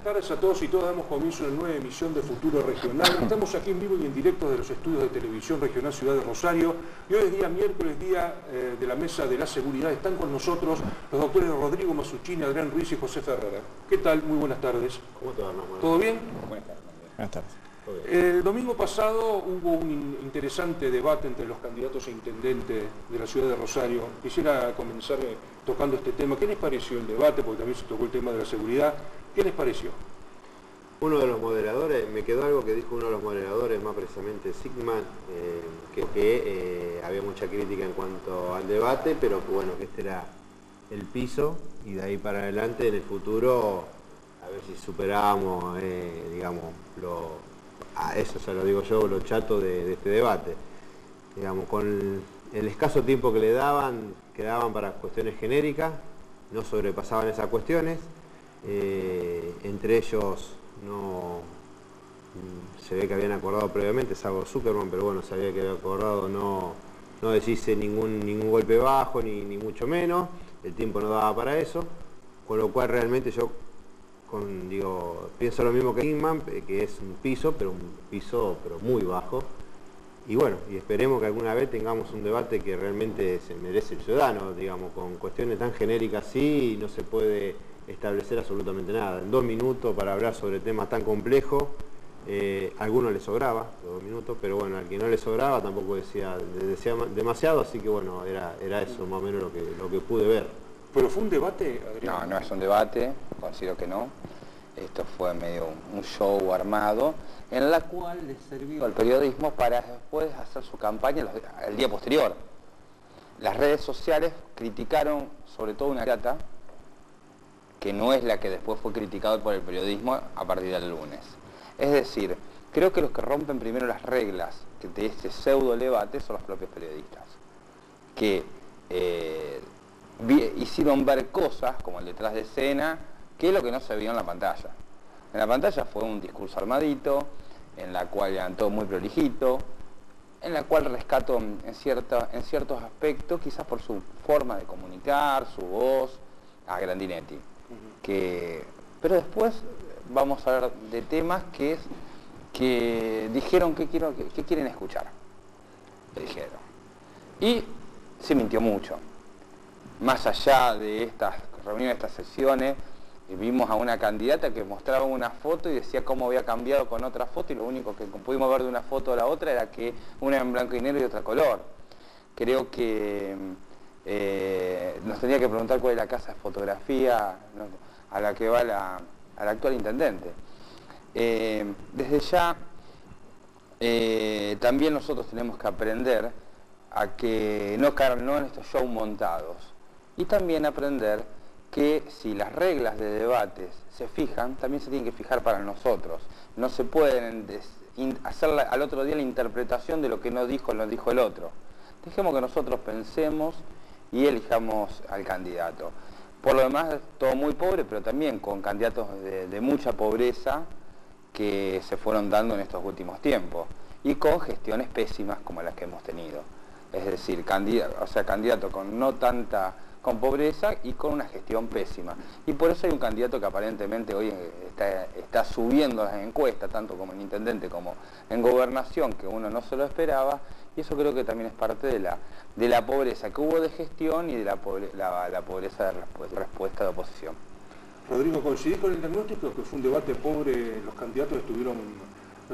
tardes a todos y todas. Damos comienzo a una nueva emisión de Futuro Regional. Estamos aquí en vivo y en directo de los estudios de televisión regional Ciudad de Rosario. Y hoy es día miércoles, día de la Mesa de la Seguridad. Están con nosotros los doctores Rodrigo Masuccini, Adrián Ruiz y José Ferrara. ¿Qué tal? Muy buenas tardes. ¿Cómo te va, Manuel? ¿Todo bien? Buenas tardes. Buenas tardes. El domingo pasado hubo un interesante debate entre los candidatos a intendente de la ciudad de Rosario. Quisiera comenzar tocando este tema. ¿Qué les pareció el debate? Porque también se tocó el tema de la seguridad. ¿Qué les pareció? Uno de los moderadores, me quedó algo que dijo uno de los moderadores, más precisamente Sigman, que había mucha crítica en cuanto al debate, pero que bueno, que este era el piso y de ahí para adelante en el futuro a ver si superábamos, digamos, eso ya lo digo yo, lo chato de este debate. Digamos, con el escaso tiempo que le daban, quedaban para cuestiones genéricas, no sobrepasaban esas cuestiones, entre ellos no se ve que habían acordado previamente, salvo Zuckerman, pero bueno, sabía que había acordado no decirse ningún golpe bajo, ni mucho menos, el tiempo no daba para eso, con lo cual realmente yo pienso lo mismo que Kingman, que es un piso pero muy bajo. Y bueno, y esperemos que alguna vez tengamos un debate que realmente se merece el ciudadano, digamos, con cuestiones tan genéricas así no se puede establecer absolutamente nada. En 2 minutos para hablar sobre temas tan complejos, a algunos les sobraba, 2 minutos, pero bueno, al que no le sobraba tampoco decía demasiado, así que bueno, era eso más o menos lo que pude ver. ¿Pero fue un debate, Adrián? No, no es un debate, considero que no. Esto fue medio un show armado, en la cual le sirvió al periodismo para después hacer su campaña el día posterior. Las redes sociales criticaron sobre todo una data que no es la que después fue criticada por el periodismo a partir del lunes. Es decir, creo que los que rompen primero las reglas de este pseudo debate son los propios periodistas, que hicieron ver cosas como el detrás de escena, que es lo que no se vio en la pantalla. En la pantalla fue un discurso armadito, en la cual eran todo muy prolijito, en la cual rescató en ciertos aspectos, quizás por su forma de comunicar, su voz, a Grandinetti. Pero después vamos a hablar de temas que dijeron que quieren escuchar. Le dijeron. Y se mintió mucho. Más allá de estas reuniones, estas sesiones, vimos a una candidata que mostraba una foto y decía cómo había cambiado con otra foto, y lo único que pudimos ver de una foto a la otra era que una en blanco y negro y otra color. Creo que nos tenía que preguntar cuál es la casa de fotografía a la que va al actual intendente. Desde ya también nosotros tenemos que aprender a que no caer en estos shows montados, y también aprender que si las reglas de debates se fijan, también se tienen que fijar para nosotros. No se pueden hacer al otro día la interpretación de lo que no dijo el otro. Dejemos que nosotros pensemos y elijamos al candidato. Por lo demás, todo muy pobre, pero también con candidatos de mucha pobreza que se fueron dando en estos últimos tiempos, y con gestiones pésimas como las que hemos tenido. Es decir, candidato con pobreza y con una gestión pésima. Y por eso hay un candidato que aparentemente hoy está subiendo las encuestas, tanto como en intendente como en gobernación, que uno no se lo esperaba, y eso creo que también es parte de la pobreza que hubo de gestión y de la pobreza de respuesta de oposición. Rodrigo, ¿coincidís con el diagnóstico que fue un debate pobre? Los candidatos estuvieron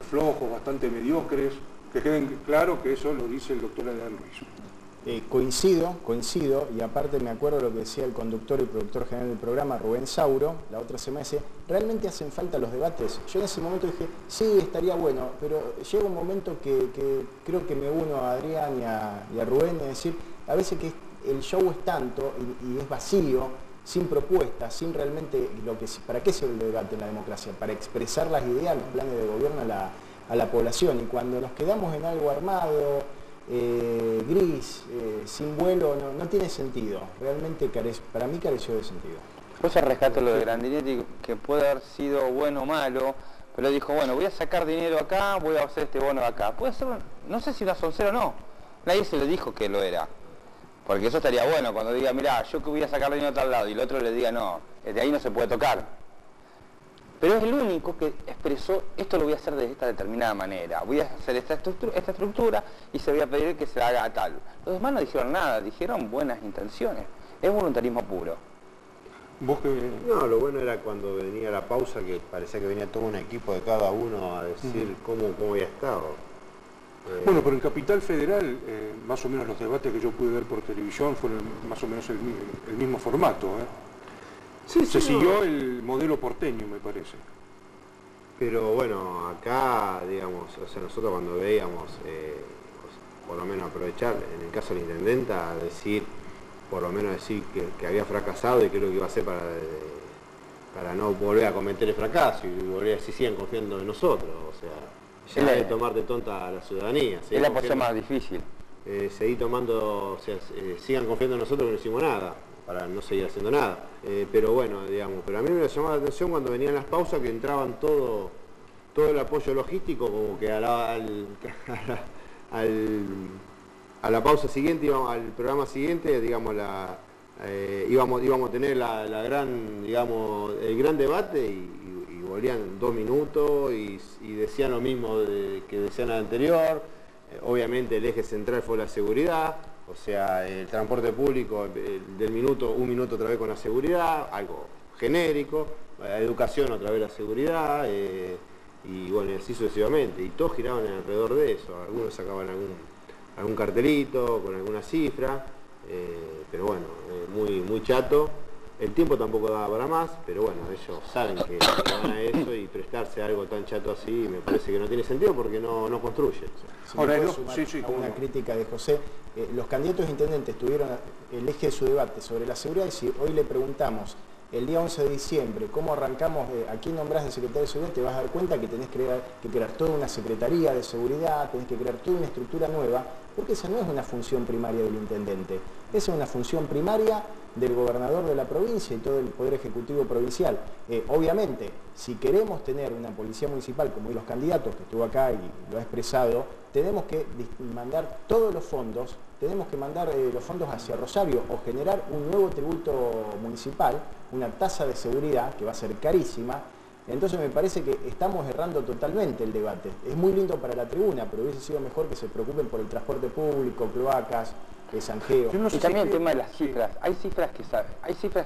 flojos, bastante mediocres. Que queden claro que eso lo dice el doctor Adrián Ruiz. Coincido, y aparte me acuerdo lo que decía el conductor y productor general del programa, Rubén Sauro, la otra semana, decía, ¿realmente hacen falta los debates? Yo en ese momento dije, sí, estaría bueno, pero llega un momento que creo que me uno a Adrián y a Rubén, es decir, a veces que el show es tanto y es vacío, sin propuestas, sin realmente ¿para qué sirve el debate en la democracia? Para expresar las ideas, los planes de gobierno a la población, y cuando nos quedamos en algo armado, gris, sin vuelo, no tiene sentido. Realmente para mí careció de sentido. Después se rescato lo de Grandinetti, que puede haber sido bueno o malo, pero dijo, bueno, voy a sacar dinero acá, voy a hacer este bono acá. Puede ser, no sé si una soncera o no. Nadie se le dijo que lo era. Porque eso estaría bueno, cuando diga, mirá, yo que voy a sacar dinero a tal lado, y el otro le diga, no, de ahí no se puede tocar. pero es el único que expresó, esto lo voy a hacer de esta determinada manera, voy a hacer esta estructura y se voy a pedir que se haga tal. Los demás no dijeron nada, dijeron buenas intenciones, es voluntarismo puro. ¿Vos qué? No, lo bueno era cuando venía la pausa, que parecía que venía todo un equipo de cada uno a decir cómo había estado. Bueno, pero en Capital Federal, más o menos los debates que yo pude ver por televisión fueron más o menos el mismo formato. Sí, Se sí, siguió el modelo porteño, me parece. Pero bueno, acá, digamos, o sea, nosotros cuando veíamos, por lo menos aprovechar, en el caso de la intendenta, decir, por lo menos decir que había fracasado y que lo que iba a hacer para no volver a cometer el fracaso y volver a decir sigan confiando en nosotros, o sea, ya de tomar de tonta a la ciudadanía. Es la posición más difícil. Seguir tomando, o sea, sigan confiando en nosotros que no hicimos nada, para no seguir haciendo nada. Pero bueno, digamos, pero a mí me llamaba la atención cuando venían las pausas que entraban todo el apoyo logístico, como que a la pausa siguiente, al programa siguiente, digamos, íbamos a tener la gran, digamos, el gran debate y volvían 2 minutos y decían lo mismo que decían al anterior. Obviamente el eje central fue la seguridad, o sea, el transporte público un minuto otra vez con la seguridad, algo genérico, la educación otra vez la seguridad, y bueno, y así sucesivamente, y todos giraban alrededor de eso, algunos sacaban algún cartelito con alguna cifra, pero bueno, muy chato. El tiempo tampoco daba para más, pero bueno, ellos saben que van a eso y prestarse a algo tan chato así me parece que no tiene sentido porque no construye. Si Ahora, me puedo no, sumar sí, a cómo una no. crítica de José, los candidatos a intendentes tuvieron el eje de su debate sobre la seguridad y si hoy le preguntamos el día 11 de diciembre cómo arrancamos, a quién nombrás de secretario de seguridad, te vas a dar cuenta que tenés que crear toda una secretaría de seguridad, tenés que crear toda una estructura nueva, porque esa no es una función primaria del intendente, esa es una función primaria del gobernador de la provincia y todo el Poder Ejecutivo provincial. Obviamente, si queremos tener una policía municipal como los candidatos que estuvo acá y lo ha expresado, tenemos que mandar todos los fondos, tenemos que mandar los fondos hacia Rosario o generar un nuevo tributo municipal, una tasa de seguridad que va a ser carísima. Entonces me parece que estamos errando totalmente el debate. Es muy lindo para la tribuna, pero hubiese sido mejor que se preocupen por el transporte público, cloacas, zanjeos. Y también el tema de las cifras. Hay cifras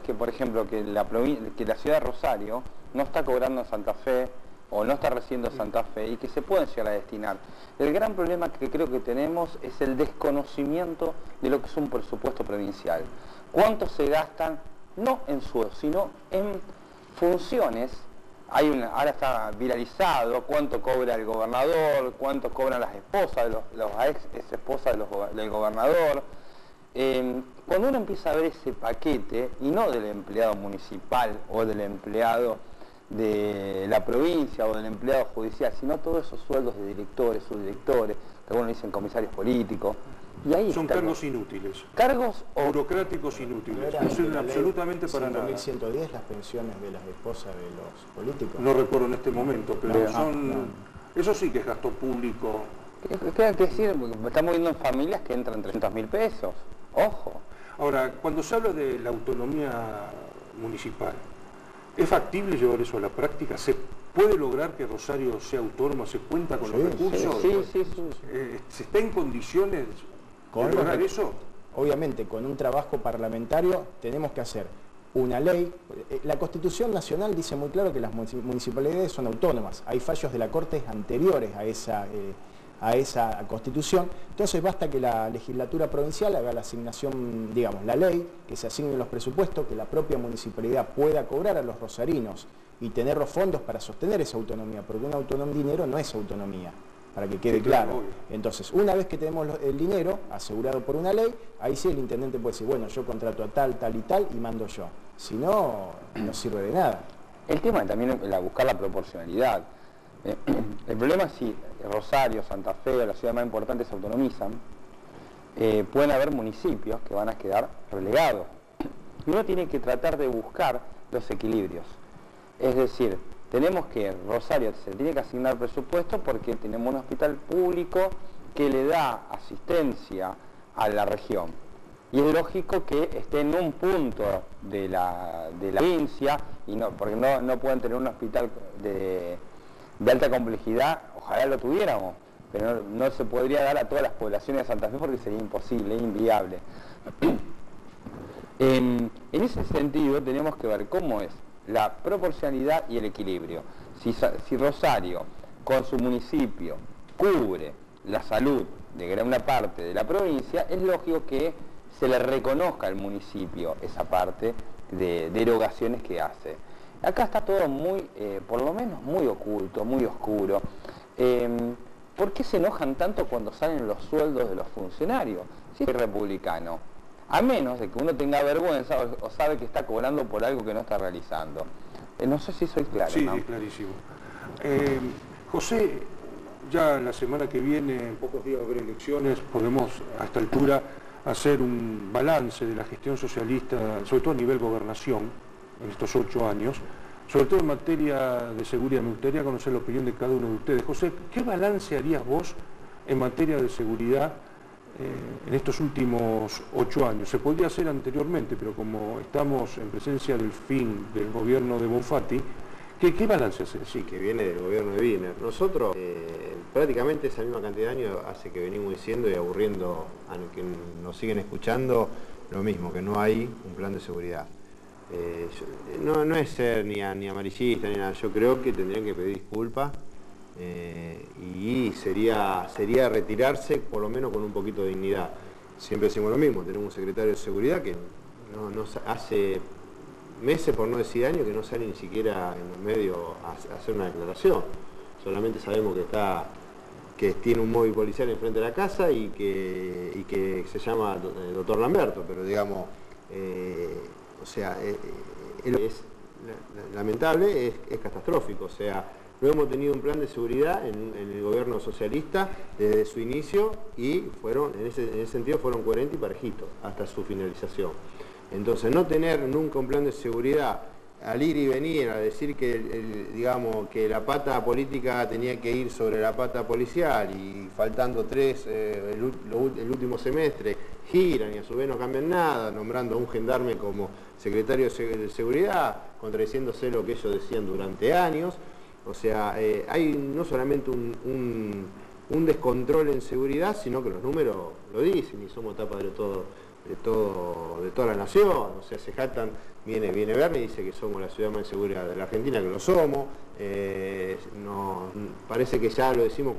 que por ejemplo, que la ciudad de Rosario no está cobrando en Santa Fe o no está recibiendo Santa Fe y que se pueden llegar a destinar. El gran problema que creo que tenemos es el desconocimiento de lo que es un presupuesto provincial. ¿Cuánto se gastan, no en sueldos, sino en funciones? Ahora está viralizado cuánto cobra el gobernador, cuánto cobran las esposas, las ex esposas del gobernador. Cuando uno empieza a ver ese paquete, y no del empleado municipal o del empleado de la provincia o del empleado judicial, sino todos esos sueldos de directores, subdirectores, que algunos dicen comisarios políticos. Y ahí son cargos inútiles. Cargos burocráticos inútiles. ¿No No sirven absolutamente para nada. 5.110 las pensiones de las esposas de los políticos? No recuerdo en este momento, pero No. eso sí que es gasto público. ¿Qué hay que decir? Estamos viendo en familias que entran 300.000 pesos. Ojo. Ahora, cuando se habla de la autonomía municipal, ¿es factible llevar eso a la práctica? ¿Se puede lograr que Rosario sea autónoma? ¿Se cuenta con los recursos? Sí. ¿Se está en condiciones de lograr eso? Obviamente, con un trabajo parlamentario tenemos que hacer una ley. La Constitución Nacional dice muy claro que las municipalidades son autónomas. Hay fallos de la Corte anteriores a esa Constitución. Entonces basta que la legislatura provincial haga la asignación, digamos, la ley, que se asignen los presupuestos, que la propia municipalidad pueda cobrar a los rosarinos y tener los fondos para sostener esa autonomía, porque dinero no es autonomía, para que quede claro. Entonces, una vez que tenemos el dinero asegurado por una ley, ahí sí el intendente puede decir, bueno, yo contrato a tal y tal y mando yo. Si no, no sirve de nada. El tema es también buscar la proporcionalidad. El problema es si Rosario, Santa Fe, las ciudades más importantes se autonomizan, pueden haber municipios que van a quedar relegados. Y uno tiene que tratar de buscar los equilibrios. Es decir, tenemos que, Rosario se tiene que asignar presupuesto porque tenemos un hospital público que le da asistencia a la región. Y es lógico que esté en un punto de la provincia y no, porque no pueden tener un hospital de alta complejidad, ojalá lo tuviéramos, pero no se podría dar a todas las poblaciones de Santa Fe porque sería imposible, inviable. En ese sentido tenemos que ver cómo es la proporcionalidad y el equilibrio. Si Rosario, con su municipio, cubre la salud de gran una parte de la provincia, es lógico que se le reconozca al municipio esa parte de erogaciones que hace. Acá está todo muy, por lo menos muy oculto, muy oscuro. ¿Por qué se enojan tanto cuando salen los sueldos de los funcionarios? Si es republicano, a menos de que uno tenga vergüenza o sabe que está cobrando por algo que no está realizando. No sé si soy claro, sí, ¿no? Sí, clarísimo. José, ya la semana que viene, en pocos días va a haber elecciones, podemos a esta altura hacer un balance de la gestión socialista, sobre todo a nivel gobernación, en estos 8 años, sobre todo en materia de seguridad. Me gustaría conocer la opinión de cada uno de ustedes. José, ¿qué balance harías vos en materia de seguridad en estos últimos 8 años? Se podría hacer anteriormente, pero como estamos en presencia del fin del gobierno de Bonfatti, ¿qué balance hace? Sí, que viene del gobierno de Wiener. Nosotros, prácticamente esa misma cantidad de años hace que venimos diciendo y aburriendo a los que nos siguen escuchando lo mismo, que no hay un plan de seguridad. No es ser ni amarillista ni nada, yo creo que tendrían que pedir disculpas y sería retirarse por lo menos con un poquito de dignidad. Siempre decimos lo mismo, tenemos un secretario de seguridad que no hace meses, por no decir años, que no sale ni siquiera en los medios a hacer una declaración. Solamente sabemos que tiene un móvil policial enfrente de la casa y que se llama doctor Lamberto, pero digamos, es lamentable, es catastrófico. O sea, no hemos tenido un plan de seguridad en el gobierno socialista desde su inicio y en ese sentido fueron coherentes y parejitos hasta su finalización. Entonces, no tener nunca un plan de seguridad, al ir y venir, a decir que, digamos, que la pata política tenía que ir sobre la pata policial y faltando 3 el último semestre, giran y a su vez no cambian nada, nombrando a un gendarme como secretario de seguridad, contradiciéndose lo que ellos decían durante años. O sea, hay no solamente un descontrol en seguridad, sino que los números lo dicen y somos tapa de toda la nación. O sea, se jactan, viene Bernie y dice que somos la ciudad más segura de la Argentina, que lo somos. Parece que ya lo decimos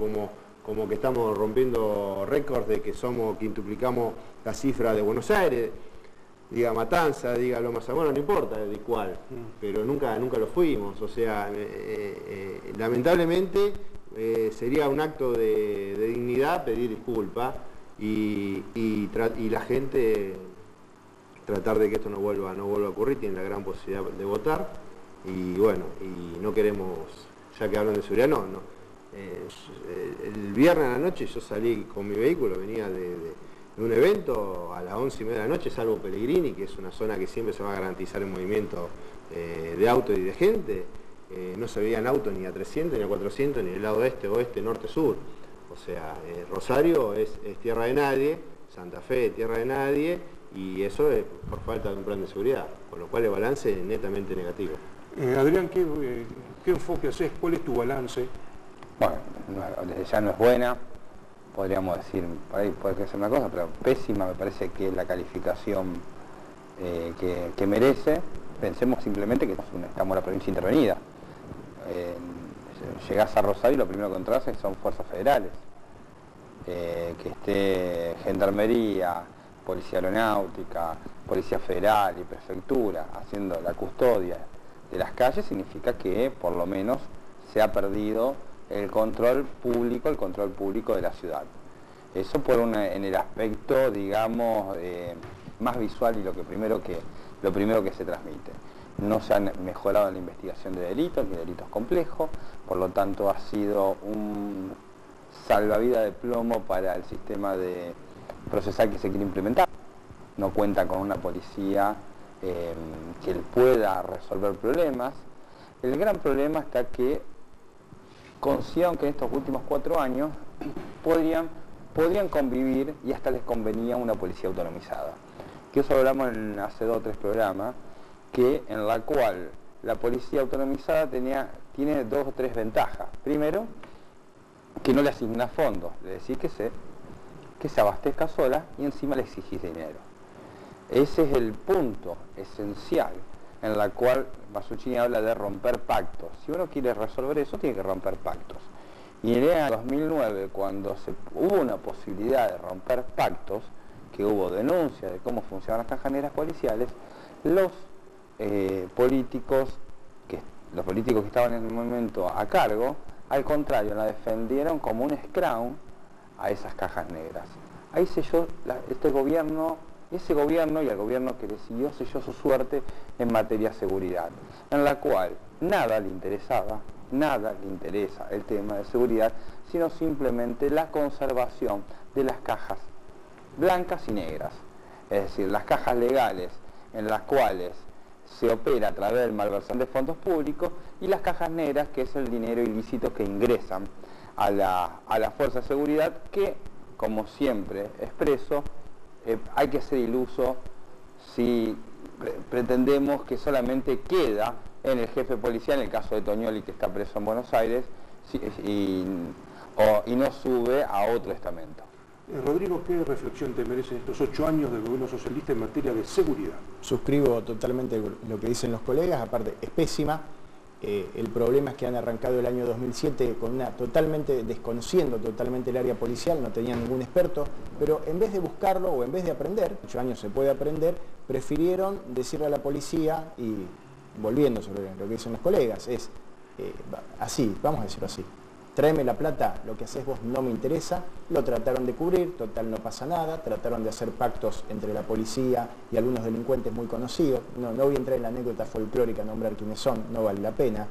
como que estamos rompiendo récords de que quintuplicamos la cifra de Buenos Aires. Diga Matanza, diga Loma Zamora, no importa de cuál, pero nunca lo fuimos. O sea, lamentablemente sería un acto de dignidad pedir disculpas y la gente tratar de que esto no vuelva a ocurrir. Tiene la gran posibilidad de votar y bueno, y no queremos, ya que hablan de seguridad, el viernes a la noche yo salí con mi vehículo, venía de un evento a las 11:30 de la noche, salvo Pellegrini, que es una zona que siempre se va a garantizar el movimiento de auto y de gente. No se veían autos ni a 300 ni a 400 ni del lado este, oeste, norte, sur. O sea, Rosario es tierra de nadie, Santa Fe es tierra de nadie, y eso es por falta de un plan de seguridad, con lo cual el balance es netamente negativo. Adrián, ¿qué enfoque haces? ¿Cuál es tu balance? Bueno, desde ya no es buena, podríamos decir, por ahí puede ser una cosa, pero pésima me parece que es la calificación que merece. Pensemos simplemente que estamos en la provincia intervenida. Llegás a Rosario y lo primero que encontrás son fuerzas federales. Que esté Gendarmería, Policía Aeronáutica, Policía Federal y Prefectura haciendo la custodia de las calles significa que por lo menos se ha perdido el control público de la ciudad. Eso en el aspecto, digamos, más visual y lo primero que se transmite. No se ha mejorado la investigación de delitos, ni delitos complejos, por lo tanto ha sido un salvavidas de plomo para el sistema procesal que se quiere implementar. No cuenta con una policía que pueda resolver problemas. El gran problema está que consideraron que en estos últimos 4 años podrían convivir y hasta les convenía una policía autonomizada. Que eso hablamos hace 2 o 3 programas, en la cual la policía autonomizada tiene 2 o 3 ventajas. Primero, que no le asigna fondos, le decís que se abastezca sola y encima le exigís dinero. Ese es el punto esencial en la cual Mazzuccini habla de romper pactos. Si uno quiere resolver eso, tiene que romper pactos. Y en el año 2009, cuando hubo una posibilidad de romper pactos, que hubo denuncia de cómo funcionan las cajas negras policiales, los políticos que estaban en el momento a cargo, al contrario, la defendieron como un scrum a esas cajas negras. Ahí selló ese gobierno y el gobierno que le siguió selló su suerte en materia de seguridad, en la cual nada le interesa el tema de seguridad, sino simplemente la conservación de las cajas blancas y negras, es decir, las cajas legales en las cuales se opera a través del malversación de fondos públicos, y las cajas negras, que es el dinero ilícito que ingresan a la fuerza de seguridad, que, como siempre expreso, hay que ser iluso si pretendemos que solamente queda en el jefe policial, en el caso de Toñoli, que está preso en Buenos Aires, y no sube a otro estamento. Rodrigo, ¿qué reflexión te merecen estos 8 años del gobierno socialista en materia de seguridad? Suscribo totalmente lo que dicen los colegas, aparte es pésima. El problema es que han arrancado el año 2007 desconociendo totalmente el área policial, no tenían ningún experto, pero en vez de buscarlo o en vez de aprender, 8 años se puede aprender, prefirieron decirle a la policía, y volviendo sobre lo que dicen los colegas, es así, vamos a decirlo así: tráeme la plata, lo que haces vos no me interesa. Lo trataron de cubrir, total no pasa nada, trataron de hacer pactos entre la policía y algunos delincuentes muy conocidos. No voy a entrar en la anécdota folclórica, nombrar quiénes son, no vale la pena.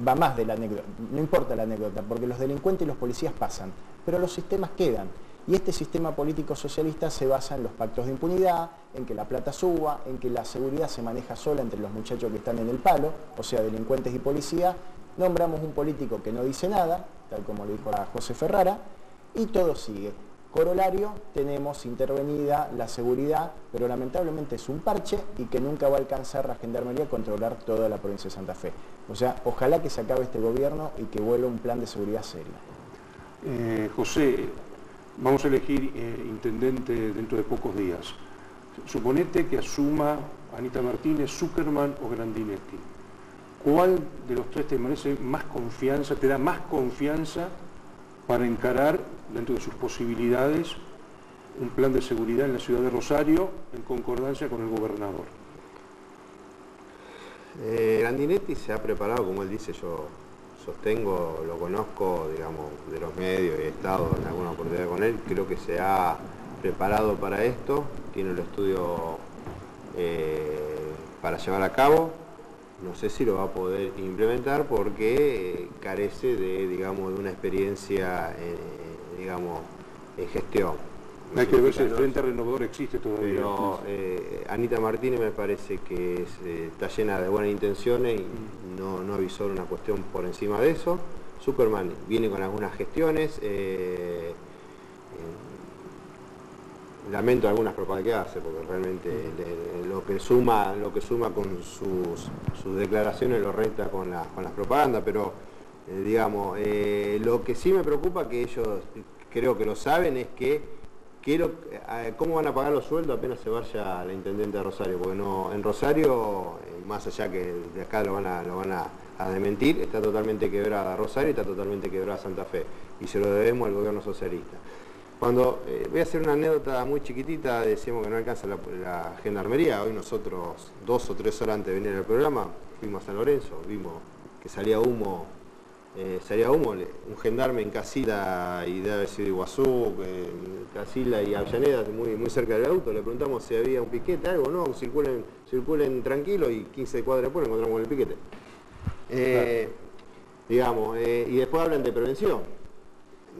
Va más de la anécdota, no importa la anécdota, porque los delincuentes y los policías pasan, pero los sistemas quedan. Y este sistema político socialista se basa en los pactos de impunidad, en que la plata suba, en que la seguridad se maneja sola entre los muchachos que están en el palo, o sea, delincuentes y policía. Nombramos un político que no dice nada, tal como lo dijo a José Ferrara, y todo sigue. Corolario, tenemos intervenida la seguridad, pero lamentablemente es un parche y que nunca va a alcanzar la Gendarmería a controlar toda la provincia de Santa Fe. O sea, ojalá que se acabe este gobierno y que vuelva un plan de seguridad serio. José, vamos a elegir intendente dentro de pocos días. Suponete que asuma Anita Martínez, Zuckerman o Grandinetti. ¿Cuál de los 3 te merece más confianza, te da más confianza para encarar, dentro de sus posibilidades, un plan de seguridad en la ciudad de Rosario en concordancia con el gobernador? Grandinetti se ha preparado, como él dice, yo sostengo, lo conozco, digamos, de los medios, he estado en alguna oportunidad con él, creo que se ha preparado para esto, tiene el estudio para llevar a cabo. No sé si lo va a poder implementar porque carece de, digamos, de una experiencia, digamos, en gestión. Hay que ver si el Frente Renovador existe todavía. Pero Anita Martínez me parece que está llena de buenas intenciones y no avisó una cuestión por encima de eso. Zuckerman viene con algunas gestiones. Lamento algunas propagandas que hace, porque realmente lo que suma con sus declaraciones lo resta con las propagandas, pero digamos, lo que sí me preocupa, que ellos creo que lo saben, es cómo van a pagar los sueldos apenas se vaya la intendente de Rosario, porque no, en Rosario, más allá que de acá lo van a desmentir, está totalmente quebrada Rosario y está totalmente quebrada Santa Fe, y se lo debemos al gobierno socialista. Cuando, voy a hacer una anécdota muy chiquitita, decíamos que no alcanza la Gendarmería. Hoy nosotros, 2 o 3 horas antes de venir al programa, fuimos a San Lorenzo, vimos que salía humo, un gendarme en Casilla y debe haber sido Iguazú, Casilla y Avellaneda, muy cerca del auto. Le preguntamos si había un piquete, algo, no, circulen tranquilo, y 15 cuadras después encontramos el piquete. Digamos, y después hablan de prevención.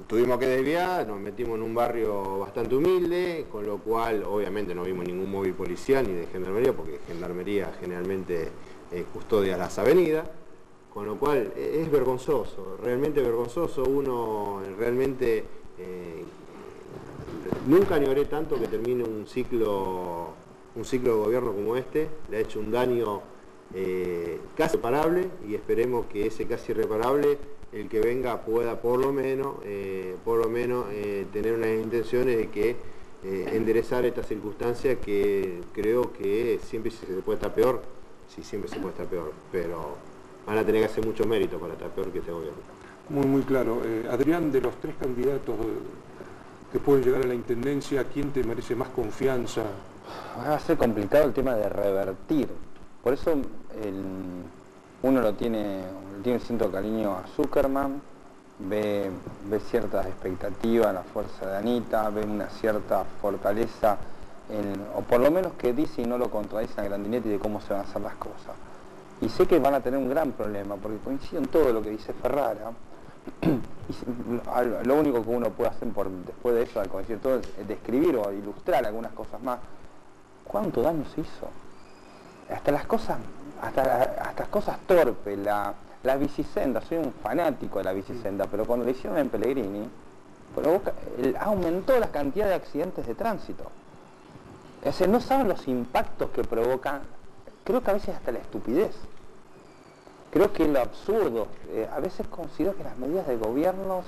Tuvimos que desviar, nos metimos en un barrio bastante humilde, con lo cual obviamente no vimos ningún móvil policial ni de Gendarmería, porque Gendarmería generalmente custodia las avenidas, con lo cual es vergonzoso, realmente vergonzoso. Uno realmente nunca ni oré tanto que termine un ciclo de gobierno como este. Le ha hecho un daño casi irreparable, y esperemos que ese casi irreparable, el que venga, pueda por lo menos tener unas intenciones de que enderezar esta circunstancia, que creo que siempre se puede estar peor, sí, siempre se puede estar peor, pero van a tener que hacer mucho mérito para estar peor que este gobierno. Muy claro. Adrián, de los 3 candidatos que pueden llegar a la intendencia, ¿quién te merece más confianza? Va a ser complicado el tema de revertir. Por eso uno le tiene cierto cariño a Zuckerman, ve ciertas expectativas en la fuerza de Anita, ve una cierta fortaleza, o por lo menos que dice y no lo contradice a Grandinetti de cómo se van a hacer las cosas. Y sé que van a tener un gran problema, porque coincido en todo lo que dice Ferrara. Y lo único que uno puede hacer después de eso, al coincidir todo, es describir o ilustrar algunas cosas más. ¿Cuánto daño se hizo? Hasta las cosas torpes, la bicicenda, soy un fanático de la bicicenda, pero cuando lo hicieron en Pellegrini, aumentó la cantidad de accidentes de tránsito. O sea, no saben los impactos que provocan, creo que a veces hasta la estupidez. Creo que lo absurdo, a veces considero que las medidas de gobiernos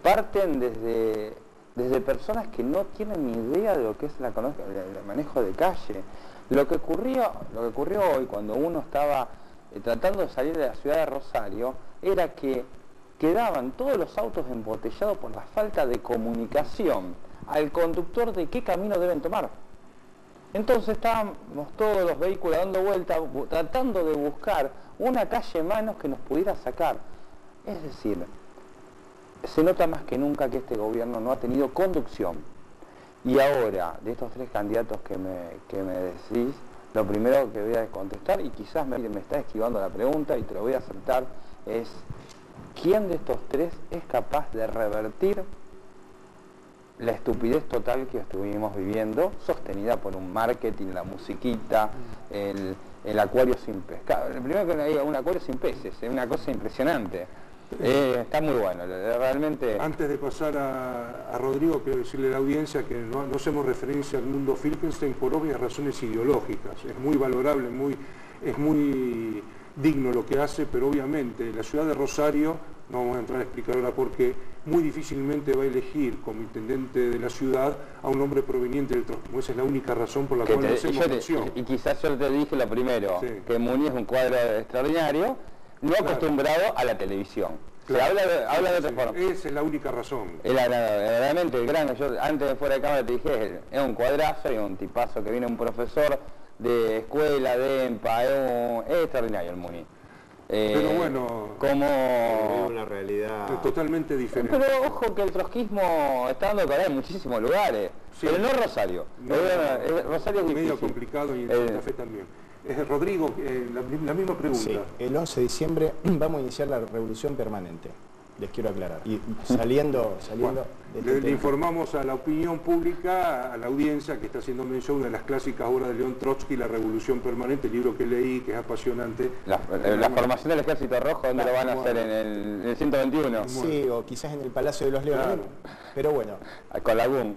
parten desde personas que no tienen ni idea de lo que es el manejo de calle. Lo que ocurrió hoy cuando uno estaba tratando de salir de la ciudad de Rosario era que quedaban todos los autos embotellados por la falta de comunicación al conductor de qué camino deben tomar. Entonces estábamos todos los vehículos dando vueltas, tratando de buscar una calle manos que nos pudiera sacar. Es decir, se nota más que nunca que este gobierno no ha tenido conducción. Y ahora, de estos 3 candidatos que me decís, lo primero que voy a contestar, y quizás me está esquivando la pregunta y te lo voy a aceptar, es ¿quién de estos 3 es capaz de revertir la estupidez total que estuvimos viviendo, sostenida por un marketing, la musiquita, el acuario sin pescado? El primero que hay un acuario sin peces, es una cosa impresionante. Está muy bueno, realmente. Antes de pasar a Rodrigo, quiero decirle a la audiencia que no hacemos referencia al mundo Filkenstein por obvias razones ideológicas. Es muy valorable, es muy digno lo que hace, pero obviamente la ciudad de Rosario, no vamos a entrar a explicar ahora por qué, muy difícilmente va a elegir como intendente de la ciudad a un hombre proveniente del trotskismo. Esa es la única razón por la cual no hacemos mención. Y quizás yo te dije lo primero, sí, que Muni es un cuadro extraordinario, no acostumbrado a la televisión. Claro. Se habla de otra forma. Esa es la única razón. Realmente el grano, yo antes de fuera de cámara te dije, es un cuadrazo y un tipazo que viene un profesor de escuela, de EMPA, es extraordinario el Muni. Pero bueno, como es una realidad totalmente diferente. Pero ojo que el trotskismo está dando cara en muchísimos lugares, sí, pero no Rosario. Rosario es medio complicado y en Santa Fe también. Rodrigo, la misma pregunta. Sí, el 11 de diciembre vamos a iniciar la revolución permanente, les quiero aclarar. Y saliendo bueno, le informamos a la opinión pública, a la audiencia, que está haciendo mención a una de las clásicas obras de León Trotsky, La Revolución Permanente, el libro que leí, que es apasionante. La formación del Ejército Rojo, ¿dónde lo van a hacer? ¿En el 121? Sí, o quizás en el Palacio de los Leones. Claro. Pero bueno,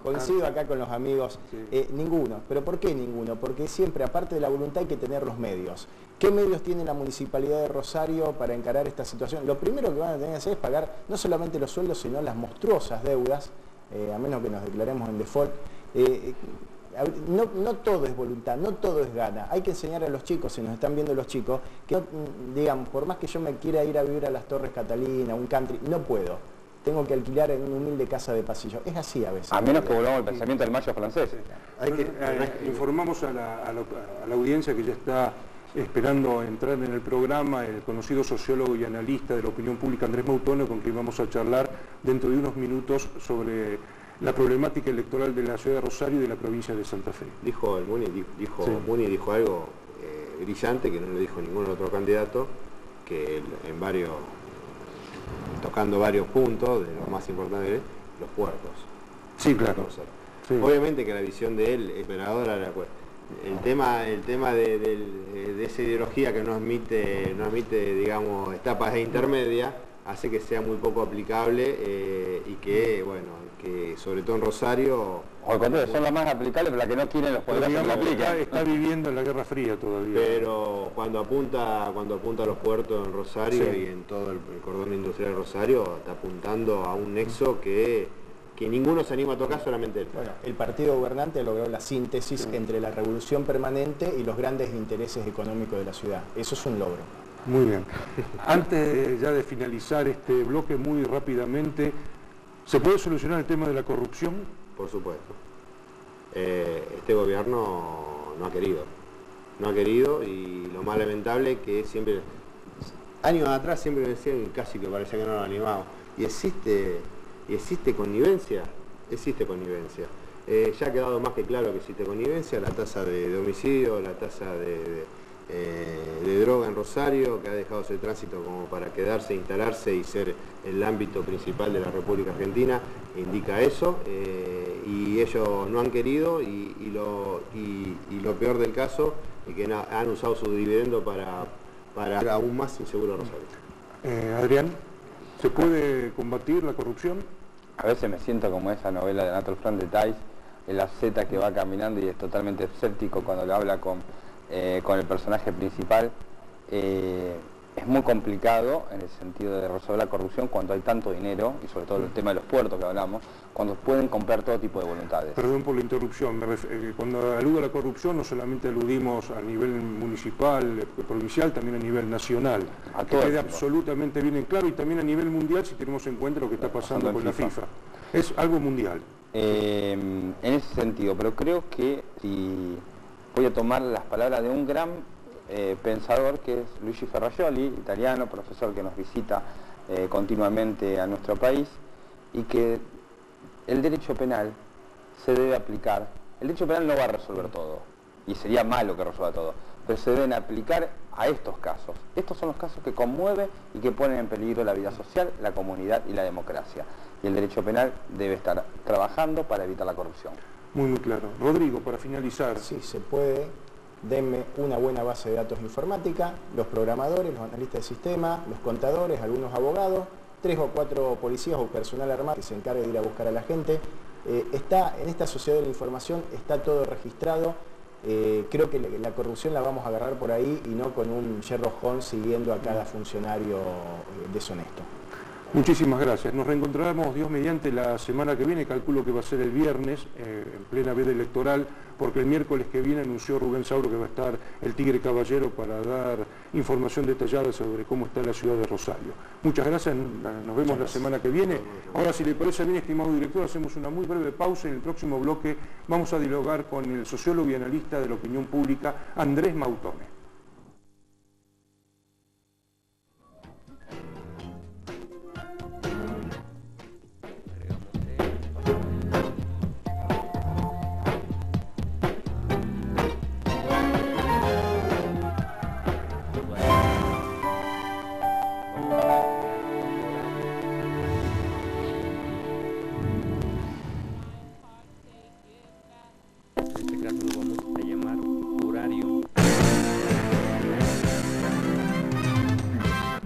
coincido acá con los amigos, sí. Ninguno. ¿Pero por qué ninguno? Porque siempre, aparte de la voluntad, hay que tener los medios. ¿Qué medios tiene la Municipalidad de Rosario para encarar esta situación? Lo primero que van a tener que hacer es pagar no solamente los sueldos, sino las monstruosas deudas, a menos que nos declaremos en default. No todo es voluntad, no todo es gana. Hay que enseñar a los chicos, si nos están viendo los chicos, que digamos, por más que yo me quiera ir a vivir a las Torres Catalina, un country, no puedo. Tengo que alquilar en una humilde casa de pasillo. Es así a veces. A menos que volvamos al pensamiento del mayo francés. Informamos a la audiencia que ya está esperando entrar en el programa el conocido sociólogo y analista de la opinión pública Andrés Moutonio, con quien vamos a charlar dentro de unos minutos sobre la problemática electoral de la ciudad de Rosario y de la provincia de Santa Fe. Muni dijo algo brillante que no le dijo ningún otro candidato, que tocando varios puntos, de lo más importante, los puertos. Sí, claro. Sí. Obviamente que la visión de él es ganadora de la cuestión. El tema de esa ideología que no admite, digamos, etapas intermedias, hace que sea muy poco aplicable y que, bueno, que sobre todo en Rosario... O al contrario, son las más aplicables, pero las que no quieren los poderosos que lo apliquen. Está viviendo en la Guerra Fría todavía. Pero cuando apunta a los puertos en Rosario Sí. y en todo el cordón industrial de Rosario, está apuntando a un nexo que ninguno se anima a tocar, solamente él. Bueno, el partido gobernante logró la síntesis entre la revolución permanente y los grandes intereses económicos de la ciudad. Eso es un logro. Muy bien. Antes ya de finalizar este bloque, muy rápidamente, ¿se puede solucionar el tema de la corrupción? Por supuesto. Este gobierno no ha querido y lo más lamentable que siempre, años atrás siempre me decían y casi que parecía que no lo animaba. Y existe connivencia, ya ha quedado más que claro que existe connivencia, la tasa de homicidio, la tasa de droga en Rosario, que ha dejado ese tránsito como para quedarse, instalarse y ser el ámbito principal de la República Argentina, indica eso, y ellos no han querido y lo peor del caso es que han usado su dividendo para hacer aún más inseguro Rosario. Adrián, ¿se puede combatir la corrupción? A veces me siento como esa novela de Anatole France de Thais, el asceta que va caminando y es totalmente escéptico cuando le habla con el personaje principal. Es muy complicado en el sentido de resolver la corrupción cuando hay tanto dinero, y sobre todo el tema de los puertos que hablamos, cuando pueden comprar todo tipo de voluntades. Perdón por la interrupción, cuando aludo a la corrupción no solamente aludimos a nivel municipal, provincial, también a nivel nacional, A que todo quede el mundo. absolutamente bien en claro, y también a nivel mundial si tenemos en cuenta lo que está pasando en con la FIFA. FIFA. Es algo mundial. En ese sentido, pero creo que si voy a tomar las palabras de un gran pensador que es Luigi Ferrajoli, italiano, profesor que nos visita continuamente a nuestro país, y que el derecho penal se debe aplicar. El derecho penal no va a resolver todo, y sería malo que resuelva todo, pero se deben aplicar a estos casos. Estos son los casos que conmueven y que ponen en peligro la vida social, la comunidad y la democracia. Y el derecho penal debe estar trabajando para evitar la corrupción. Muy claro. Rodrigo, para finalizar. Sí, se puede. Denme una buena base de datos informática, los programadores, los analistas de sistema, los contadores, algunos abogados, 3 o 4 policías o personal armado que se encargue de ir a buscar a la gente. En esta sociedad de la información está todo registrado. Creo que la corrupción la vamos a agarrar por ahí y no con un Sherlock Holmes siguiendo a cada funcionario deshonesto. Muchísimas gracias. Nos reencontraremos, Dios mediante, la semana que viene, calculo que va a ser el viernes, en plena veda electoral, porque el miércoles que viene anunció Rubén Sauro que va a estar el Tigre Caballero para dar información detallada sobre cómo está la ciudad de Rosario. Muchas gracias, nos vemos la semana que viene. Ahora, si le parece bien, estimado director, hacemos una muy breve pausa. En el próximo bloque vamos a dialogar con el sociólogo y analista de la opinión pública, Andrés Mautone.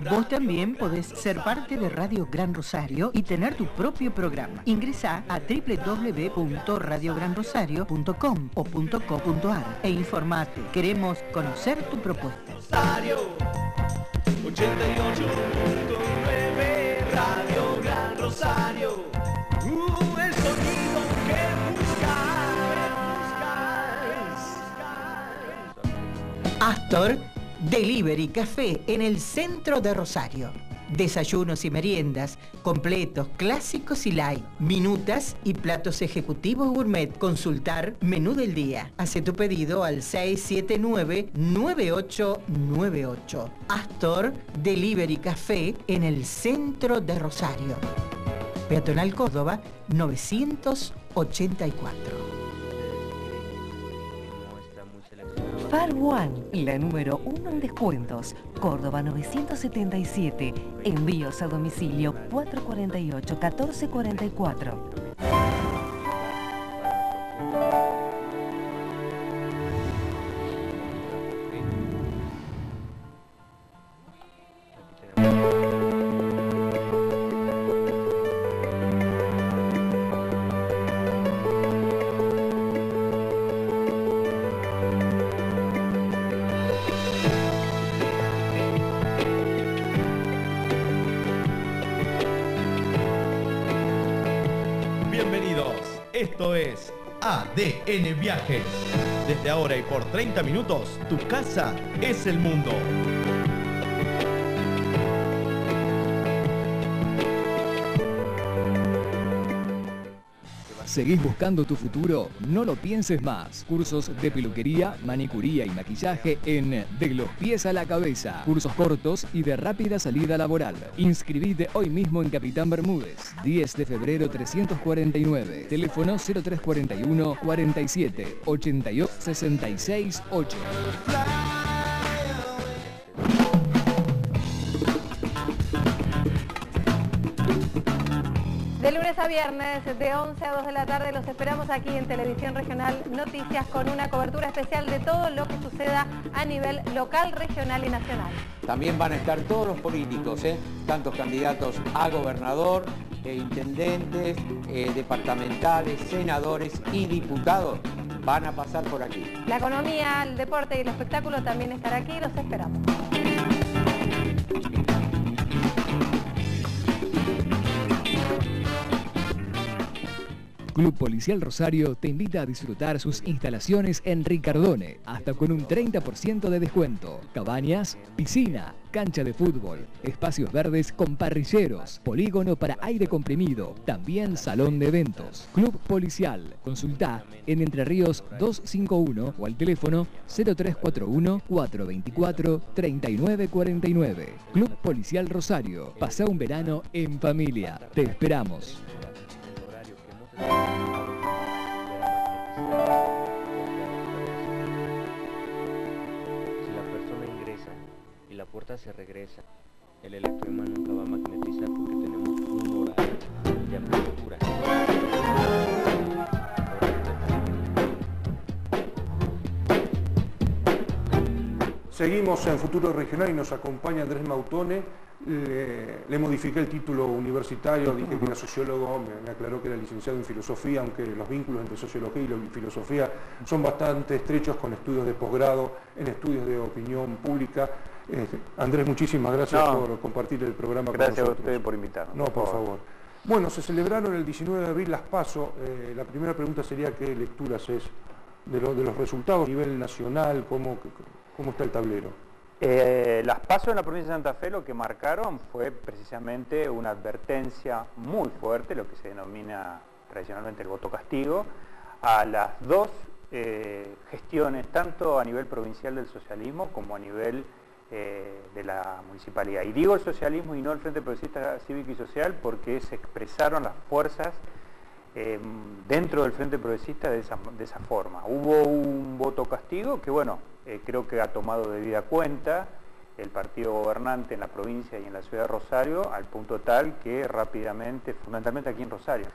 Vos también podés ser parte de Radio Gran Rosario y tener tu propio programa. Ingresá a www.radiogranrosario.com o .co.ar e informate. Queremos conocer tu propuesta. Rosario 88.9 Radio Gran Rosario. El sonido que buscas. Astor Delivery Café en el centro de Rosario. Desayunos y meriendas, completos, clásicos y light, minutas y platos ejecutivos gourmet. Consultar menú del día. Hace tu pedido al 679-9898. Astor Delivery Café en el centro de Rosario. Peatonal Córdoba 984. Far One, la número 1 en descuentos. Córdoba 977. Envíos a domicilio 448-1444. bienvenidos. Esto es ADN Viajes. Desde ahora y por 30 minutos, tu casa es el mundo. ¿Seguís buscando tu futuro? No lo pienses más. Cursos de peluquería, manicuría y maquillaje en De los pies a la cabeza. Cursos cortos y de rápida salida laboral. Inscribite hoy mismo en Capitán Bermúdez. 10 de febrero 349. Teléfono 0341 47 88 66 8. De lunes a viernes, de 11 a 2 de la tarde, los esperamos aquí en Televisión Regional Noticias con una cobertura especial de todo lo que suceda a nivel local, regional y nacional. También van a estar todos los políticos, tantos candidatos a gobernador, intendentes, departamentales, senadores y diputados. Van a pasar por aquí. La economía, el deporte y el espectáculo también estará aquí, los esperamos. Club Policial Rosario te invita a disfrutar sus instalaciones en Ricardone, hasta con un 30% de descuento. Cabañas, piscina, cancha de fútbol, espacios verdes con parrilleros, polígono para aire comprimido, también salón de eventos. Club Policial, consulta en Entre Ríos 251 o al teléfono 0341 424 3949. Club Policial Rosario, pasa un verano en familia. Te esperamos. Si la persona ingresa y la puerta se regresa, el electroimán nunca va a magnetizar porque tenemos un horario de apertura. Seguimos en Futuro Regional y nos acompaña Andrés Mautone. Le modifiqué el título universitario, dije que era sociólogo, me aclaró que era licenciado en filosofía, aunque los vínculos entre sociología y filosofía son bastante estrechos con estudios de posgrado en estudios de opinión pública. Andrés, muchísimas gracias por compartir el programa con nosotros. Gracias a ustedes por invitarnos. No, por favor. Bueno, se celebraron el 19 de abril las PASO. La primera pregunta sería qué lecturas es de los resultados a nivel nacional, cómo está el tablero. Las PASO en la provincia de Santa Fe lo que marcaron fue precisamente una advertencia muy fuerte, lo que se denomina tradicionalmente el voto castigo, a las dos gestiones, tanto a nivel provincial del socialismo como a nivel de la municipalidad. Y digo el socialismo y no el Frente Progresista Cívico y Social porque se expresaron las fuerzas dentro del Frente Progresista de esa forma. Hubo un voto castigo que, bueno, creo que ha tomado debida cuenta el partido gobernante en la provincia y en la ciudad de Rosario, al punto tal que rápidamente, fundamentalmente aquí en Rosario,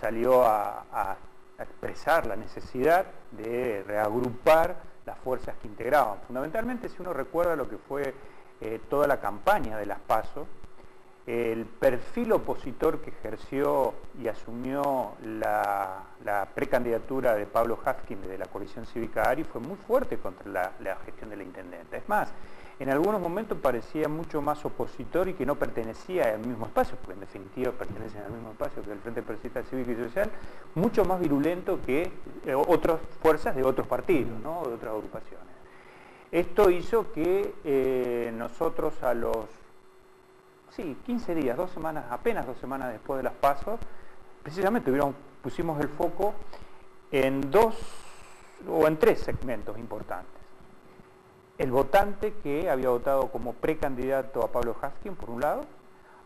salió a expresar la necesidad de reagrupar las fuerzas que integraban. Fundamentalmente, si uno recuerda lo que fue toda la campaña de las PASO, el perfil opositor que ejerció y asumió la precandidatura de Pablo Haskin de la coalición cívica ARI fue muy fuerte contra la gestión de la intendente. Es más, en algunos momentos parecía mucho más opositor y que no pertenecía al mismo espacio, porque en definitiva pertenecen al mismo espacio que el Frente Progresista Cívico y Social, mucho más virulento que otras fuerzas de otros partidos, ¿no? De otras agrupaciones. Esto hizo que nosotros a los 15 días, 2 semanas, apenas 2 semanas después de las PASO, precisamente pusimos el foco en 3 segmentos importantes. El votante que había votado como precandidato a Pablo Haskin, por un lado,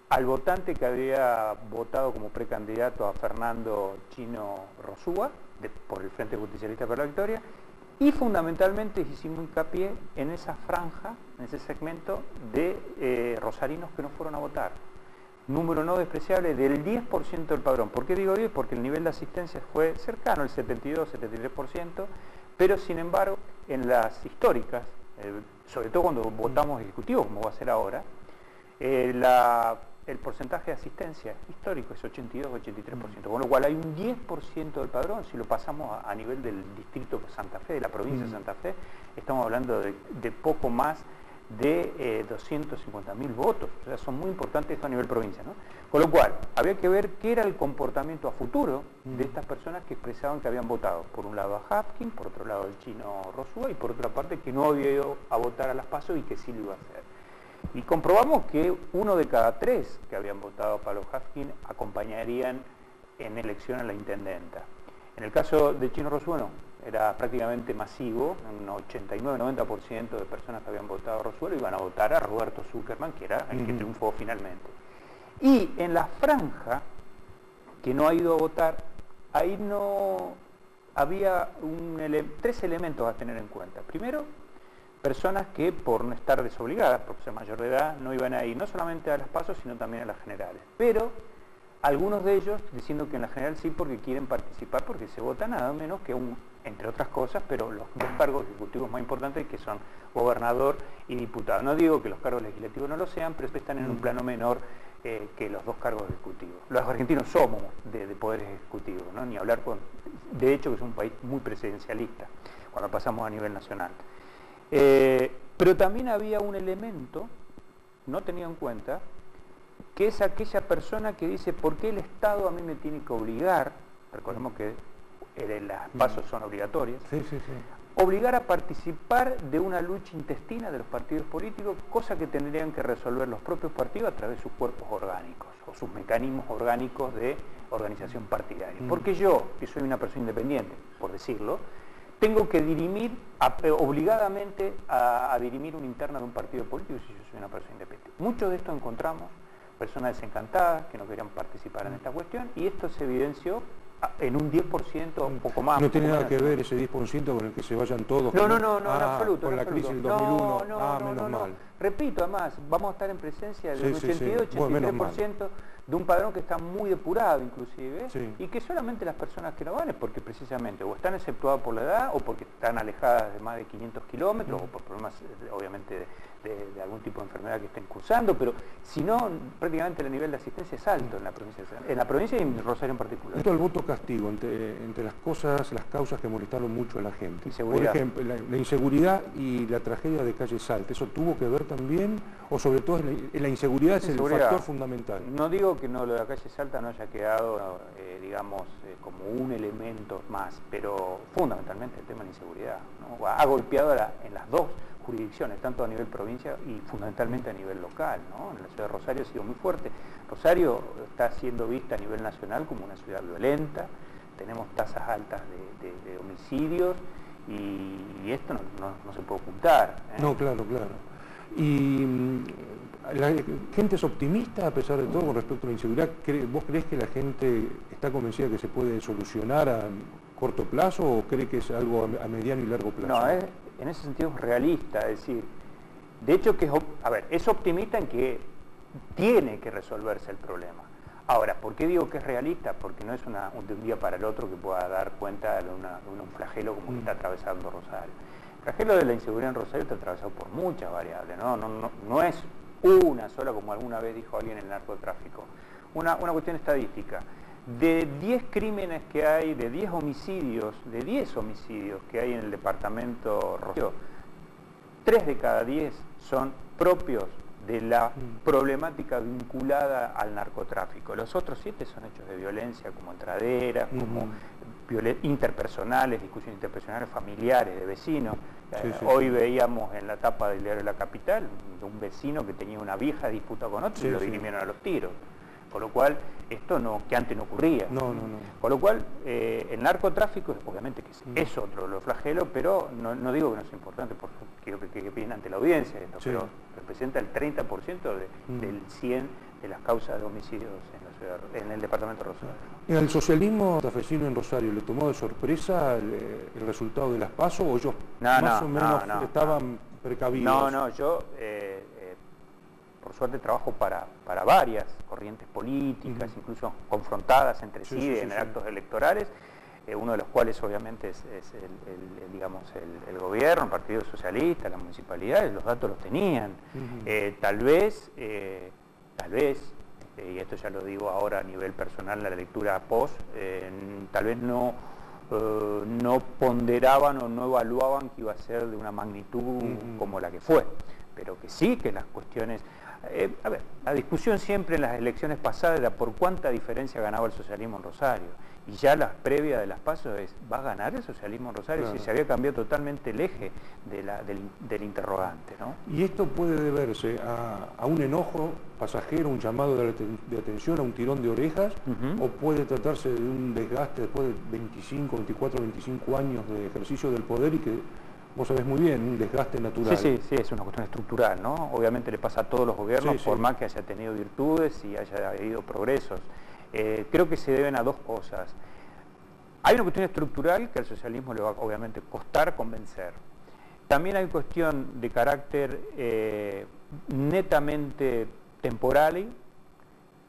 al votante que había votado como precandidato a Fernando Chino Rosúa, por el Frente Justicialista para la Victoria, y fundamentalmente hicimos hincapié en esa franja, en ese segmento de rosarinos que no fueron a votar. Número no despreciable del 10% del padrón. ¿Por qué digo 10? Porque el nivel de asistencia fue cercano al 72-73%, pero sin embargo en las históricas, sobre todo cuando votamos ejecutivo, como va a ser ahora, el porcentaje de asistencia histórico es 82-83%, con lo cual hay un 10% del padrón. Si lo pasamos a nivel del distrito de Santa Fe, de la provincia de Santa Fe, estamos hablando de poco más de 250.000 votos. O sea, son muy importantes esto a nivel provincia, ¿no? Con lo cual, había que ver qué era el comportamiento a futuro de estas personas que expresaban que habían votado. Por un lado a Hapkin, por otro lado el chino Rosúa y por otra parte que no había ido a votar a las PASO y que sí lo iba a hacer. Y comprobamos que 1 de cada 3 que habían votado a Pablo Hapkin acompañarían en elección a la intendenta. En el caso de Chino Rosúa no, era prácticamente masivo, un 89-90% de personas que habían votado a Rosúa iban a votar a Roberto Zuckerman, que era el que triunfó finalmente. Y en la franja que no ha ido a votar, ahí no había 3 elementos a tener en cuenta. Primero, personas que por no estar desobligadas, por ser mayor de edad, no iban a ir no solamente a las PASO, sino también a las generales. Pero algunos de ellos diciendo que en la general sí porque quieren participar, porque se vota nada menos que entre otras cosas, pero los 2 cargos ejecutivos más importantes que son gobernador y diputado. No digo que los cargos legislativos no lo sean, pero están en un plano menor que los 2 cargos ejecutivos. Los argentinos somos de poderes ejecutivos, ¿no? Ni hablar de hecho que es un país muy presidencialista cuando pasamos a nivel nacional. Pero también había un elemento, no tenido en cuenta, que es aquella persona que dice, ¿por qué el Estado a mí me tiene que obligar? Recordemos que las pasos son obligatorias. Obligar a participar de una lucha intestina de los partidos políticos, cosa que tendrían que resolver los propios partidos a través de sus cuerpos orgánicos o sus mecanismos orgánicos de organización partidaria. Porque yo, que soy una persona independiente, por decirlo, tengo que dirimir, obligadamente a dirimir una interna de un partido político si yo soy una persona independiente. Mucho de esto encontramos personas desencantadas que no querían participar en esta cuestión y esto se evidenció en un 10% un poco más. ¿No tiene nada que ver ese 10% con el que se vayan todos? No, en absoluto. Con la crisis del 2001. Menos mal. Repito, además, vamos a estar en presencia del 82-83% de un padrón que está muy depurado inclusive y que solamente las personas que no van es porque precisamente o están exceptuadas por la edad o porque están alejadas de más de 500 kilómetros o por problemas obviamente de algún tipo de enfermedad que estén cursando, pero si no, prácticamente el nivel de asistencia es alto en la provincia y en Rosario en particular. Esto el voto castigo, entre las causas que molestaron mucho a la gente. Por ejemplo, la inseguridad y la tragedia de calle Salta, ¿eso tuvo que ver también? ¿O sobre todo la inseguridad es el factor fundamental? No digo que lo de la calle Salta no haya quedado, digamos, como un elemento más, pero fundamentalmente el tema de la inseguridad, ¿no? Ha golpeado en las 2 jurisdicciones, tanto a nivel provincia y fundamentalmente a nivel local, ¿no? En la ciudad de Rosario ha sido muy fuerte. Rosario está siendo vista a nivel nacional como una ciudad violenta, tenemos tasas altas de homicidios y esto no se puede ocultar. No, claro. Y la gente es optimista a pesar de todo con respecto a la inseguridad. ¿Vos creés que la gente está convencida que se puede solucionar a corto plazo o cree que es algo a mediano y largo plazo? No, en ese sentido es realista, es decir, de hecho que es optimista en que tiene que resolverse el problema. Ahora, ¿por qué digo que es realista? Porque no es de un día para el otro que pueda dar cuenta de un flagelo como que está atravesando Rosario. El flagelo de la inseguridad en Rosario está atravesado por muchas variables, no es una sola, como alguna vez dijo alguien en el narcotráfico. Una cuestión estadística. De 10 crímenes que hay, de 10 homicidios que hay en el departamento Rosario, 3 de cada 10 son propios de la problemática vinculada al narcotráfico. Los otros 7 son hechos de violencia, como entraderas, como interpersonales, discusiones interpersonales, familiares, de vecinos. Hoy veíamos en la tapa del diario La Capital de un vecino que tenía una vieja disputa con otro y lo dirimieron a los tiros. Con lo cual, esto que antes no ocurría. Con lo cual, el narcotráfico, obviamente que es otro lo flagelo, pero no digo que no sea importante, porque quiero que quede bien ante la audiencia esto, pero representa el 30% del 100 de las causas de homicidios en el departamento de Rosario. ¿El socialismo santafesino en Rosario le tomó de sorpresa el resultado de las PASO o ellos más o menos estaban precavidos? Yo por suerte trabajo para varias corrientes políticas, incluso confrontadas entre sí en actos electorales, uno de los cuales obviamente es el gobierno, el Partido Socialista, la municipalidad, los datos los tenían. Tal vez, y esto ya lo digo ahora a nivel personal, la lectura post, tal vez no ponderaban o no evaluaban que iba a ser de una magnitud como la que fue. pero que sí, que las cuestiones... a ver, la discusión siempre en las elecciones pasadas era por cuánta diferencia ganaba el socialismo en Rosario. Y ya la previa de las PASO es, ¿va a ganar el socialismo en Rosario? Claro. Si se había cambiado totalmente el eje del interrogante, ¿no? Y esto puede deberse a un enojo pasajero, un llamado de atención, a un tirón de orejas, o puede tratarse de un desgaste después de 25, 24, 25 años de ejercicio del poder y que vos sabés muy bien, un desgaste natural. Sí, es una cuestión estructural, ¿no? Obviamente le pasa a todos los gobiernos, por más que haya tenido virtudes y haya habido progresos. Creo que se deben a dos cosas. Hay una cuestión estructural que al socialismo le va obviamente costar convencer. También hay cuestión de carácter netamente temporal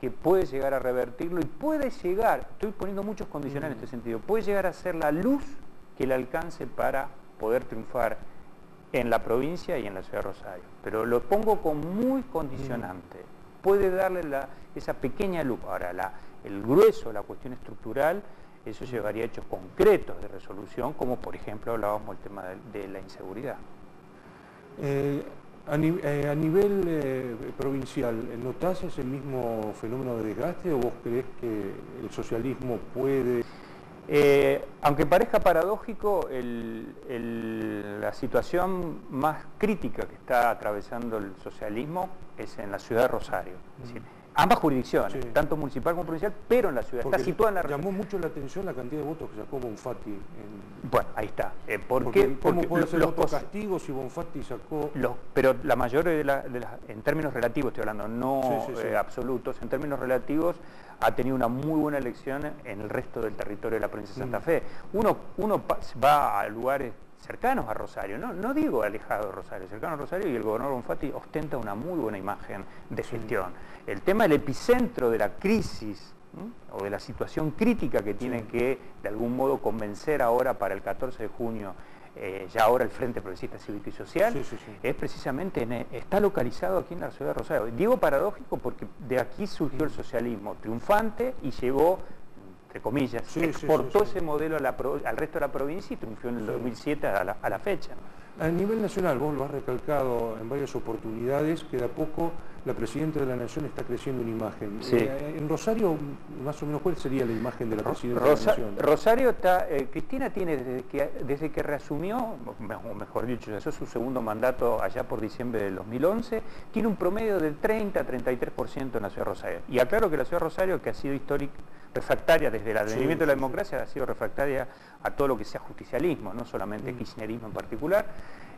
que puede llegar a revertirlo y puede llegar, estoy poniendo muchos condicionales en este sentido, puede llegar a ser la luz que le alcance para poder triunfar en la provincia y en la ciudad de Rosario. Pero lo pongo con muy condicionante. Puede darle esa pequeña luz. Ahora, el grueso, la cuestión estructural, eso llevaría a hechos concretos de resolución, como por ejemplo hablábamos del tema de la inseguridad. A nivel provincial, ¿notás ese mismo fenómeno de desgaste o vos creés que el socialismo puede...? Aunque parezca paradójico, la situación más crítica que está atravesando el socialismo es en la ciudad de Rosario. Es decir, ambas jurisdicciones, tanto municipal como provincial, pero en la ciudad. Porque está situada en la llamó mucho la atención la cantidad de votos que sacó Bonfatti. Bueno, ahí está. Porque ¿cómo puede ser voto castigo si Bonfatti sacó...? Pero la mayoría en términos relativos estoy hablando, no absolutos, en términos relativos ha tenido una muy buena elección en el resto del territorio de la provincia de Santa Fe. Uno va a lugares cercanos a Rosario, no digo alejado de Rosario, cercano a Rosario, y el gobernador Bonfatti ostenta una muy buena imagen de gestión. El tema del epicentro de la crisis o de la situación crítica que tienen que de algún modo convencer ahora para el 14 de junio, ya ahora el Frente Progresista Cívico y Social, es precisamente, está localizado aquí en la ciudad de Rosario. Digo paradójico porque de aquí surgió el socialismo triunfante y llevó, entre comillas, exportó ese modelo al resto de la provincia y triunfó en el 2007 a la fecha. A nivel nacional, vos lo has recalcado en varias oportunidades, que de a poco la Presidenta de la Nación está creciendo en imagen. En Rosario, más o menos, ¿cuál sería la imagen de la Presidenta de la Nación? Rosario está, Cristina tiene, desde que reasumió, o mejor dicho, hizo su segundo mandato allá por diciembre del 2011, tiene un promedio del 30-33% en la ciudad de Rosario. Y aclaro que la ciudad de Rosario, que ha sido histórica, refractaria desde el advenimiento de la democracia, ha sido refractaria a todo lo que sea justicialismo, no solamente kirchnerismo en particular.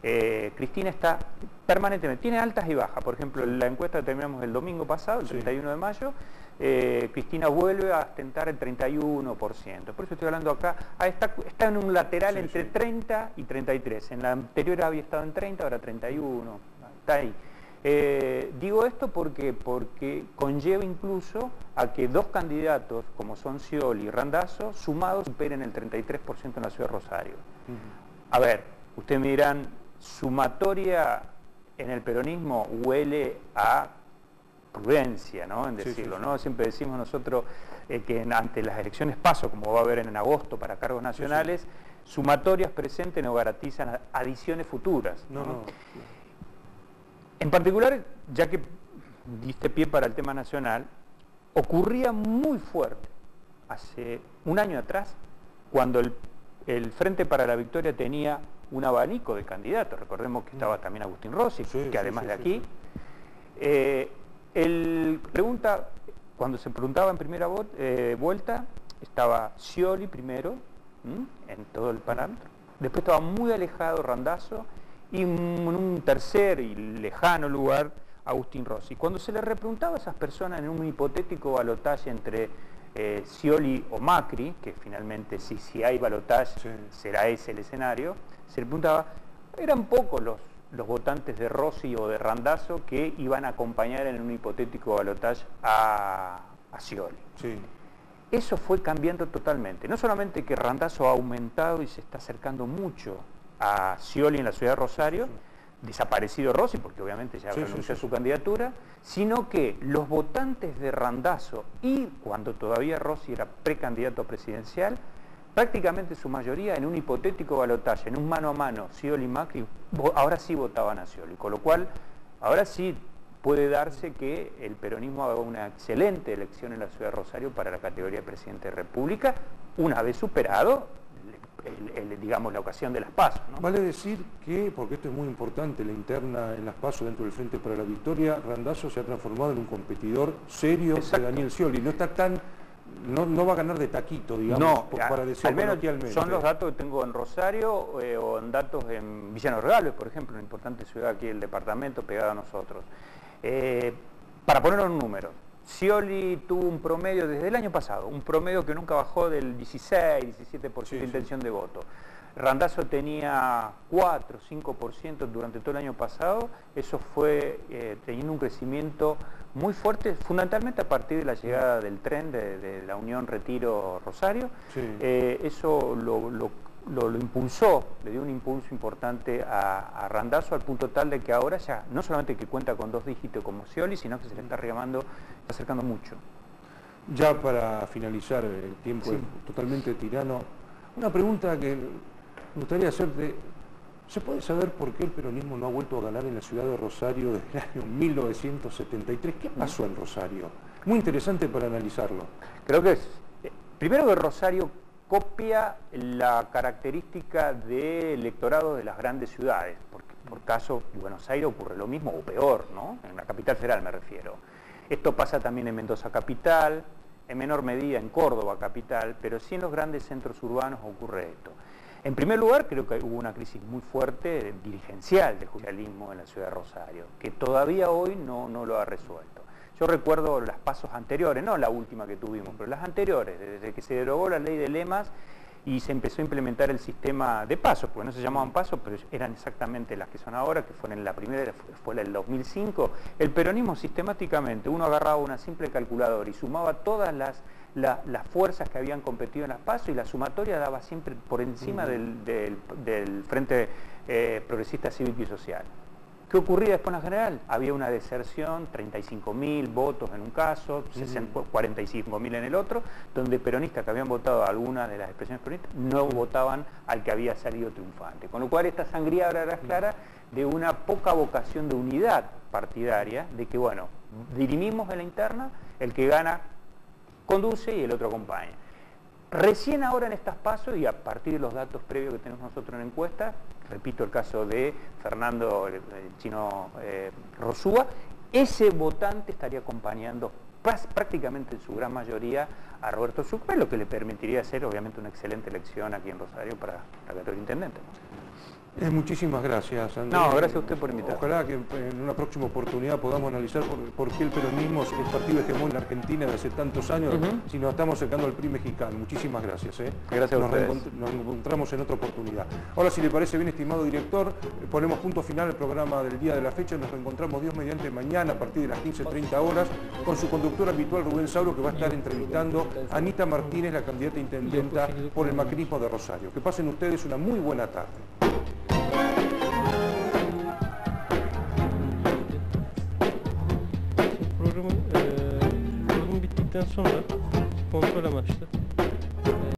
Cristina está permanentemente, tiene altas y bajas. Por ejemplo, la encuesta que terminamos el domingo pasado, el 31 de mayo, Cristina vuelve a ostentar el 31%. Por eso estoy hablando acá, está en un lateral entre 30 y 33. En la anterior había estado en 30, ahora 31. Está ahí. Digo esto porque conlleva incluso a que dos candidatos, como son Scioli y Randazzo, sumados superen el 33% en la ciudad de Rosario. A ver, ustedes me dirán, sumatoria en el peronismo huele a prudencia, ¿no? En decirlo, ¿no? Siempre decimos nosotros que ante las elecciones PASO, como va a haber en agosto para cargos nacionales, sumatorias presentes no garantizan adiciones futuras, ¿no? En particular, ya que diste pie para el tema nacional, ocurría muy fuerte hace un año atrás, cuando el Frente para la Victoria tenía un abanico de candidatos. Recordemos que estaba también Agustín Rossi, que además de aquí. Cuando se preguntaba en primera vuelta, estaba Scioli primero, en todo el parámetro. Después estaba muy alejado Randazzo, y en un tercer y lejano lugar Agustín Rossi. Cuando se le repreguntaba a esas personas en un hipotético balotaje entre Scioli o Macri, que finalmente si hay balotaje será ese el escenario, se le preguntaba, eran pocos los votantes de Rossi o de Randazzo que iban a acompañar en un hipotético balotaje a Scioli. Eso fue cambiando totalmente. No solamente que Randazzo ha aumentado y se está acercando mucho a Scioli en la ciudad de Rosario, desaparecido Rossi, porque obviamente ya renunció a su candidatura, sino que los votantes de Randazzo, y cuando todavía Rossi era precandidato presidencial, prácticamente su mayoría en un hipotético balotaje, en un mano a mano Scioli y Macri, ahora sí votaban a Scioli, con lo cual Ahora sí puede darse que el peronismo haga una excelente elección en la ciudad de Rosario para la categoría de Presidente de República, una vez superado digamos, la ocasión de las PASO, ¿no? Vale decir que, porque esto es muy importante, la interna en las PASO dentro del Frente para la Victoria, Randazzo se ha transformado en un competidor serio de Daniel Scioli. No está tan... No va a ganar de taquito, digamos, no, para decirlo al menos coloquialmente. Son los datos que tengo en Rosario o en datos en Villano Regales, por ejemplo, una importante ciudad aquí del departamento pegada a nosotros. Para ponerlo en números, Scioli tuvo un promedio desde el año pasado, un promedio que nunca bajó del 16-17% de intención de voto. Randazzo tenía 4, 5% durante todo el año pasado, eso fue teniendo un crecimiento muy fuerte, fundamentalmente a partir de la llegada del tren de la Unión Retiro-Rosario. Eso lo impulsó, le dio un impulso importante a Randazzo, al punto tal de que ahora ya no solamente que cuenta con 2 dígitos como Scioli, sino que se le está acercando mucho. Ya para finalizar, el tiempo es totalmente tirano, una pregunta que me gustaría hacerte: ¿se puede saber por qué el peronismo no ha vuelto a ganar en la ciudad de Rosario desde el año 1973? ¿Qué pasó en Rosario? Muy interesante para analizarlo. Creo que primero que Rosario copia la característica del electorado de las grandes ciudades, porque por caso de Buenos Aires ocurre lo mismo o peor, ¿no? En la capital federal me refiero. Esto pasa también en Mendoza capital, en menor medida en Córdoba capital, pero sí en los grandes centros urbanos ocurre esto. En primer lugar, creo que hubo una crisis muy fuerte dirigencial del justicialismo en la ciudad de Rosario, que todavía hoy no lo ha resuelto. Yo recuerdo las pasos anteriores, no la última que tuvimos, pero las anteriores, desde que se derogó la ley de lemas y se empezó a implementar el sistema de pasos, porque no se llamaban pasos, pero eran exactamente las que son ahora, que fueron la primera, fue la del 2005. El peronismo sistemáticamente, uno agarraba una simple calculadora y sumaba todas las fuerzas que habían competido en las PASO, y la sumatoria daba siempre por encima del Frente Progresista Cívico y Social. ¿Qué ocurría después en la general? Había una deserción, 35.000 votos en un caso, 45.000 en el otro, donde peronistas que habían votado alguna de las expresiones peronistas no votaban al que había salido triunfante. Con lo cual esta sangría ahora era clara de una poca vocación de unidad partidaria, de que, bueno, dirimimos en la interna, el que gana conduce y el otro acompaña. Recién ahora en estas pasos, y a partir de los datos previos que tenemos nosotros en la encuesta, repito el caso de Fernando el Chino Rosúa, ese votante estaría acompañando prácticamente en su gran mayoría a Roberto Sucre, lo que le permitiría hacer obviamente una excelente elección aquí en Rosario para la categoría de intendente. Muchísimas gracias, Andrés. No, gracias a usted por invitarme. Ojalá que en una próxima oportunidad podamos analizar por qué el peronismo es el partido hegemónico en la Argentina de hace tantos años, si nos estamos acercando al PRI mexicano. Muchísimas gracias. Gracias a ustedes. Nos encontramos en otra oportunidad. Ahora, si le parece bien, estimado director, ponemos punto final al programa del día de la fecha. Nos reencontramos Dios mediante mañana a partir de las 15:30 horas con su conductor habitual Rubén Sauro, que va a estar entrevistando a Anita Martínez, la candidata a intendenta por el macrismo de Rosario. Que pasen ustedes una muy buena tarde. Program bittikten sonra kontrol amaçlı